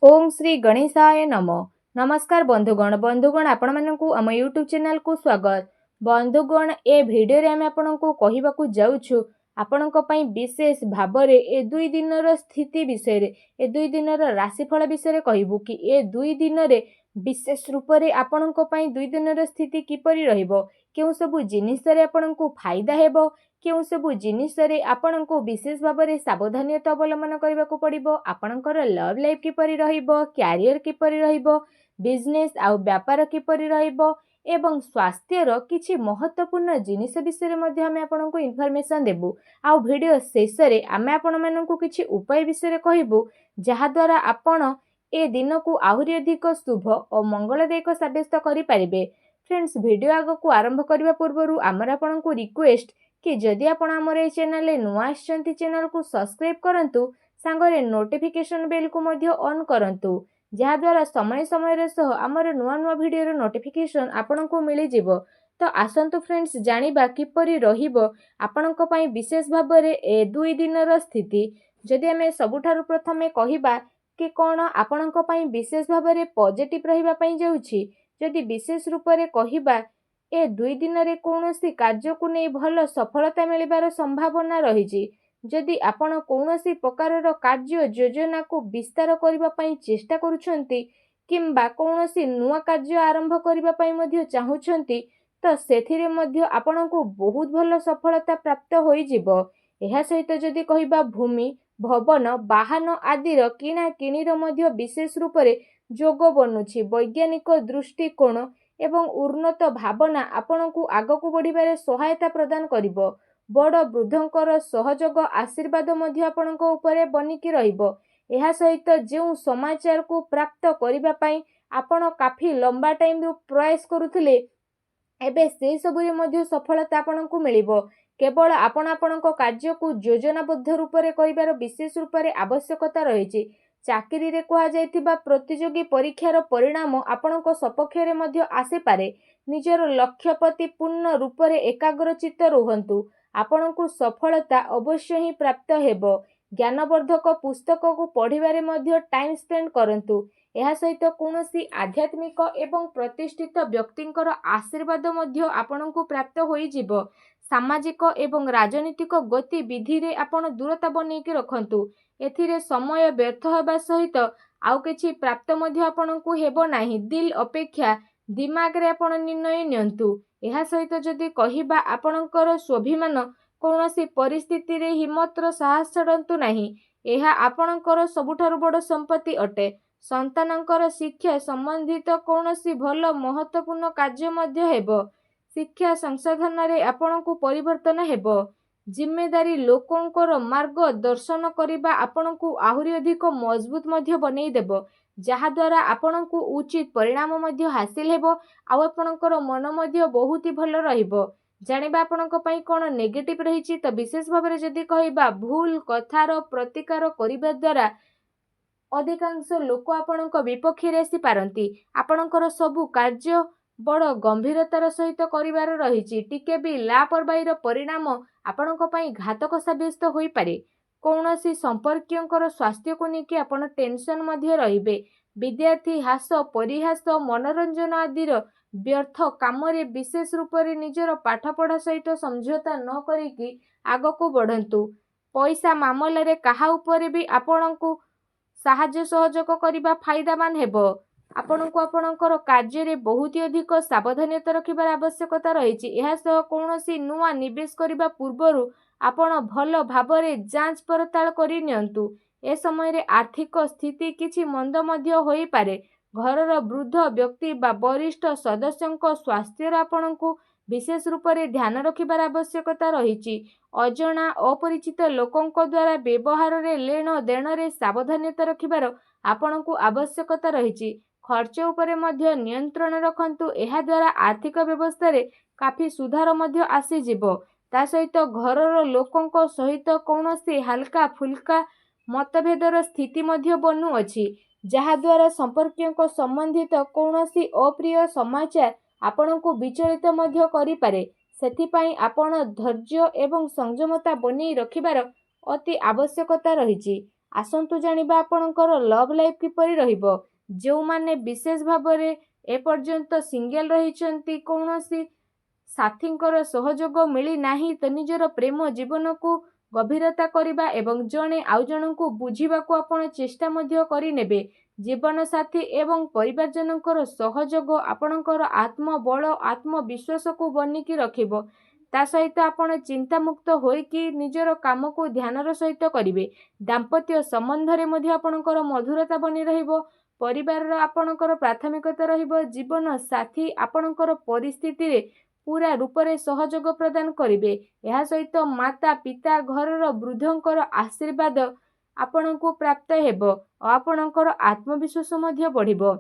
ओम श्री गणेशाय नमः। नमस्कार बंधुगण आपण मानकु आम यूट्यूब चैनल को स्वागत। बंधुगण ए भिडियो रे आम आपनकु कहिबाकु जाउछु आपनक पई विशेष भाबरे ए 2 दिनर स्थिति विषय रे ए 2 दिनर राशिफल विषय रे कहिबु कि ए 2 दिन रे विशेष रूप रे आपनक पई 2 दिनर स्थिति किपरि रहिबो, केउ सब जिनिस रे आपनकु फायदा हेबो, केउ सब जिनिस रे आपनकु विशेष भाबरे सावधानीता अवलंबन करबाकू पड़िबो, आपनकर लव लाइफ किपरि रहिबो, कैरियर किपरि रहिबो, बिजनेस आउ व्यापार किपरि रहिबो एवं स्वास्थ्यर किछि महत्वपूर्ण जिनिस विषय मध्ये आमे आपनकु इन्फॉर्मेशन देबु। आउ वीडियो शेष रे आमे आपण मानकु किछि उपाय विषय कहबु जहा द्वारा आपण ए दिन को आहुरी अधिक शुभ और मंगलदायक साब्यस्त करि पारिबे। फ्रेंड्स, वीडियो आग को आरंभ करबा पूर्वरु आमर आपनकु रिक्वेस्ट कि जदि आपण हमर ए चैनल रे नुआ आछंती चैनल को सब्सक्राइब करंतु, सांगरे नोटिफिकेशन बेल को मध्ये ऑन करंतु, जहा द्वारा समय समय रे सह हमर नुआ नुआ वीडियो रो नोटिफिकेशन आपनकु मिलि जिवो। तो आसंतु फ्रेंड्स, जानिबा किपरि रहिबो आपनक पई विशेष भाबरे ए 2 दिनर स्थिति। जदि हमें सबुठारु प्रथमे कहिबा कि कोन आपनक पई विशेष भाबरे पॉजिटिव रहिबा पई जाउछि, जदि विशेष रूप रे कहिबा ए 2 दिन रे कोनोसी कार्य को नै भल सफलता मिलिबार संभावना रहिछि। जदि आपण कोनोसी प्रकारर कार्य योजना को विस्तार करिबा पई चेष्टा करूछंती किंबा कोनोसी नुआ कार्य आरंभ करिबा पई मध्ये चाहुछंती, तो सेथिरे मध्ये आपणको बहुत भल सफलता प्राप्त होई जिवो। एहा सहित जदि कहिबा भूमि भवन वाहन आदिर किना किणीर मध्ये विशेष रूप रे जोग बनुछि। वैज्ञानिक दृष्टिकोण एवं उन्नत भावना आपणकु आगकु बढ़िबारे सहायता प्रदान करिवो। बड़ वृद्धंकर सहयोग आशीर्वाद मध्ये आपणक उपरे बनिकी रहिबो। एहा सहित जेउ समाचार को प्राप्त करिबा पई आपण काफी लंबा टाइम रु प्रयास करुथिले, एबे से सबुरे मध्ये सफलता आपणकु मिलिबो। केवल आपण आपणक कार्य को योजनाबद्ध रूप रे करिबार विशेष रूप रे आवश्यकता रहिछि। चाकरी रे कहा जायतिबा प्रतियोगी परीक्षार परिणाम आपणक सपक्ष रे मध्ये आसी पारे। निजर लक्ष्य प्रति पूर्ण रूप रे एकाग्रचित्त रुहंतु, आपणकु सफलता अवश्य ही प्राप्त हेबो। ज्ञानवर्धक पुस्तक को पढ़िबारे मध्ये टाइम स्पेंड करंतु। एहा सहित कोनोसी आध्यात्मिक एवं प्रतिष्ठित व्यक्तिंकर आशीर्वाद मध्ये आपणकु प्राप्त होई जिवो। सामाजिक एवं राजनीतिक गतिविधि रे आपण दूरता बनेकी रखंतु। एथिरे समय व्यर्थ होबा सहित आउ किछि प्राप्त मध्ये आपणकु हेबो नाही। दिल अपेक्षा दिमाग रे आपण निर्णय नियंतु। एहा सहित जदि कहिबा आपणकर स्वाभिमान कोनोसी परिस्थिति रे हिम्मतर साहस छडंतु नाही। एहा आपणकर सबुठारु बड़ संपत्ति अटे। संतानकर शिक्षा संबंधित कोनोसी भल महत्वपूर्ण कार्य मध्ये हेबो। शिक्षा संसाधन रे आपणकु परिवर्तन हेबो। जिम्मेदारी लोकंकर मार्ग दर्शन करिबा आपणकु आहुरी अधिक मजबूत मध्ये बनै देबो, जहा द्वारा आपणकु उचित परिणाम मध्ये हासिल हेबो। आ आपणकर मन मध्ये बहुत ही भल रहिबो। जानिबा आपणक पई कोन नेगेटिव रहिछि, त विशेष भाबरे जदि कहिबा भूल कथार प्रतिकार करिबा द्वारा अधिकांश लोक आपणक विपक्ष रे आसी पारंती। आपणकर सबु कार्य बड़ गंभीरतार सहित करिवार रहिछि। टिके भी लापरवाहीर परिणाम आपणक पई घातक साब्यस्त होई पारे। कौनसी संपर्कियंकर स्वास्थ्य को नेकी आपण टेंशन मध्ये रहिबे। विद्यार्थी हास परिहास मनोरंजन आदिर व्यर्थ काम रे विशेष रूप रे निजर पाठपढ़ा सहित समझौता न करिकी आगको बढ़ंतु। पैसा मामला रे काहा उपरे भी आपणकु साहाय्य सहयोग करिबा फायदामान हेबो। आपणकु आपणकर कार्य रे बहुत अधिक सावधानता रखिबार आवश्यकता रहिछि। एहा सह कोनोसी नुआ निवेश करिबा पूर्वरु आपण भल भाबरे जांच पड़ताल करि नियंतु। ए समय रे आर्थिक स्थिति किछि मंद मध्ये होई पारे। घरर वृद्ध व्यक्ति बा वरिष्ठ सदस्यंक स्वास्थ्य आपणकु विशेष रूप रे ध्यान रखिबार आवश्यकता रहिछि। अजणा अपरिचित लोकंक द्वारा व्यवहार रे लेन देन रे सावधानता रखिबार आपणकु आवश्यकता रहिछि। खर्च उपरे मध्ये नियंत्रण रखंतु। एहा द्वारा आर्थिक व्यवस्था रे काफी सुधार मध्ये आसी जिवो। ता सहित घरर लोकंक सहित कोनोसी हल्का फुल्का मतभेदर स्थिति मध्ये बनु अछि, जहा द्वारा संपर्कियंक संबंधित कोनोसी अप्रिय समाचार आपणकु विचलित मध्ये करि पारे। सेथिपाई आपण धैर्य एवं संयमता बनै रखिबार अति आवश्यकता रहिछि। आसंतु जानिबा आपणकर लव लाइफ किपरि रहिबो। जोमाने विशेष भाबरे एपर्यंत सिंगल रहिचंती कौनसी साथींकर सहयोग मिली नाही तो निजर प्रेम जीवन को गभीरता करिबा एवं जणे आउ जणको बुझिबाको आपण चेष्टा मध्य करिनेबे। जीवन साथी एवं परिवारजनकर सहयोग आपणकर आत्मबल आत्मविश्वास को बनिकी रखिबो। ता सहित आपण चिंतामुक्त होइकी निजर काम को ध्यानर सहित करिवे। दाम्पत्य संबंधरे मध्य आपणकर मधुरता बनी रहिबो। परिवार आपणकर प्राथमिकता रहिबो। जीवन साथी आपणकर परिस्थिति रे पूरा रूपरे सहयोग प्रदान करिवे। यह सहित माता पिता घरर वृद्धंकर आशीर्वाद आपणको प्राप्त हेबो और आपणकर आत्मविश्वास मध्य बढ़िबो।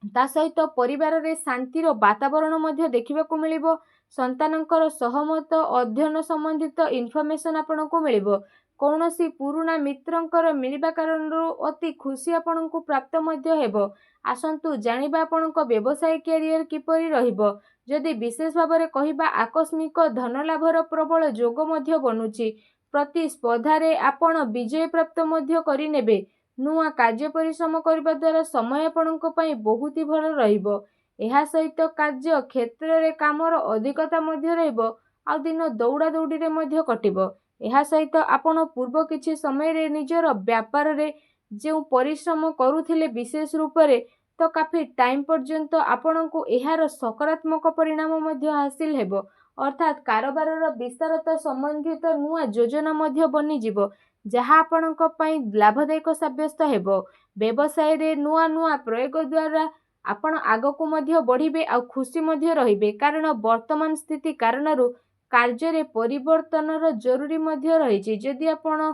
ता सहित परिवार रे शांतिर वातावरण मध्य देखिबाकू मिलिबो। संतानंकर सहमत अध्ययन संबंधित इनफॉरमेशन आपणको मिलिबो। कौनसी पुराना मित्रंकर मिलिबा कारणरू अति खुशी आपणको प्राप्त मध्य हेबो। आसंतु जानिबा आपणको व्यवसाय कैरियर किपरि रहिबो। जदि विशेष भाବରେ କହିବା आकस्मिक धन लाभर प्रबल जोग मध्य बनुची। प्रतिस्पर्धारे आपण विजय प्राप्त मध्य करिनेबे। नुआ कार्य परिश्रम करबा द्वारा समय आपणको पई बहुत ही भल रहिबो। एहा सहित कार्य क्षेत्र रे कामर अधिकता मध्य रहिबो। आ दिन दौड़ा दौड़ी रे मध्य कटिबो। एहा सहित आपण पूर्व किछि समय रे निजर व्यापार रे जे परिश्रम करूथिले विशेष रूप रे तो काफी टाइम पर्यंत आपणको एहार सकारात्मक परिणाम मध्य हासिल हेबो। अर्थात कारोबारर विस्तारता संबंधित नुआ योजना मध्य बनी जिवो जहाँ आपणको पई लाभदायक साब्यस्त हेबो। व्यवसाय रे नुआ नुआ प्रयोग द्वारा आपण आगको मध्य बढ़िबे आ खुशी मध्य रहिबे। कारण वर्तमान स्थिति कारणरू कार्य रे परिवर्तनर जरूरी मध्य रहिछि। जदि आपण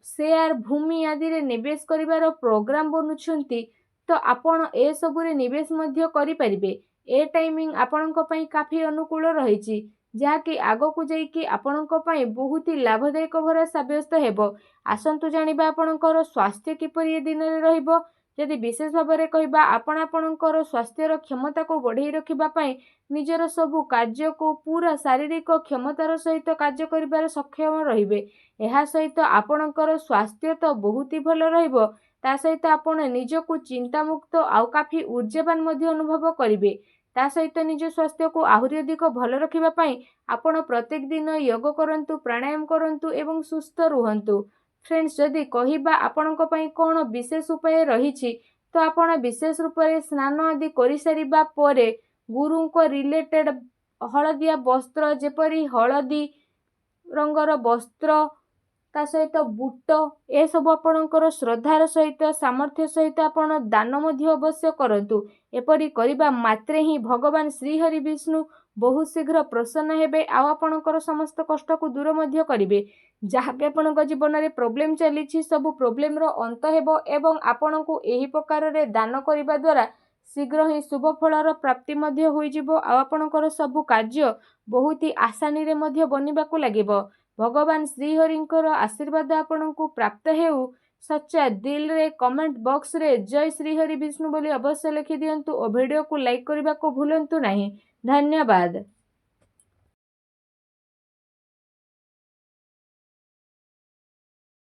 शेयर भूमि आदि रे निवेश करिवार प्रोग्राम बनुछंती तो आपण ए सबुरे निवेश मध्य करि परिबे। ए टाइमिंग आपणको पई काफी अनुकूल रहिछि जहाँकि आगको जाइकी आपणको पई बहुत ही लाभदायक भरा साब्यस्त हेबो। आसंतु जानिबा आपणकर स्वास्थ्य किपरि ए दिन रे रहिबो। यदि विशेष भाବରେ କହିବା ଆପଣ ଆପଣଙ୍କର ସ୍ୱାସ୍ଥ୍ୟର କ୍ଷମତାକୁ ବଢ଼େଇ ରଖିବା ପାଇଁ ନିଜର ସବୁ କାର୍ଯ୍ୟକୁ ପୁରା ଶାରୀରିକ କ୍ଷମତାର ସହିତ କାର୍ଯ୍ୟ କରିବାରେ ସକ୍ଷମ ରହିବେ। ଏହା ସହିତ ଆପଣଙ୍କର ସ୍ୱାସ୍ଥ୍ୟ ତ ବହୁତ ହି ଭଲ ରହିବ। ତା ସହିତ ଆପଣ ନିଜକୁ ଚିନ୍ତାମୁକ୍ତ ଆଉ କାଫି ऊर्जावान ମଧ୍ୟ ଅନୁଭବ କରିବେ। ତା ସହିତ ନିଜ ସ୍ୱାସ୍ଥ୍ୟକୁ ଆହୁରି ଅଧିକ ଭଲ ରଖିବା ପାଇଁ ଆପଣ ପ୍ରତ୍ୟେକ ଦିନ ଯୋଗ କରନ୍ତୁ, ପ୍ରାଣାୟାମ କରନ୍ତୁ ଏବଂ ସୁସ୍ଥ ରୁହନ୍ତୁ। फ्रेंड्स जदि कहवा आपणको पई कोन विशेष उपाय रहिछि तो आपण विशेष रूप से स्नान आदि करि सारिबा परे गुरु को रिलेटेड हलदिया वस्त्र जेपरी हलदी रंगर वस्त्र ता सहित बूट ए सब आपणकर श्रद्धार सहित सामर्थ्य सहित आपण दान मध्य अवश्य करंतु। एपरी करिबा मात्रे ही भगवान श्री हरि विष्णु बहुत शीघ्र प्रसन्न हेबे आ आपणकर समस्त कष्ट को दूर मध्य करिवे। जहाँ भी आपणक जीवन में प्रोब्लेम चली सब प्रोब्लेम रो अंत हेबो एवं आपणको एही प्रकार रे दान करिबा द्वारा शीघ्र ही शुभ फलर प्राप्ति मध्य होई जिवो आ आपणकर सब कार्य बहुत ही आसानी रे मध्य बनिबाकू लागिबो। भगवान श्री हरिंकर आशीर्वाद आपणको प्राप्त हेउ। सच्चा दिल रे कमेंट बॉक्स रे जय श्री हरि विष्णु बोली अवश्य लिखि दियंतु और वीडियो को लाइक करबा को भूलंतु नहीं। धन्यवाद।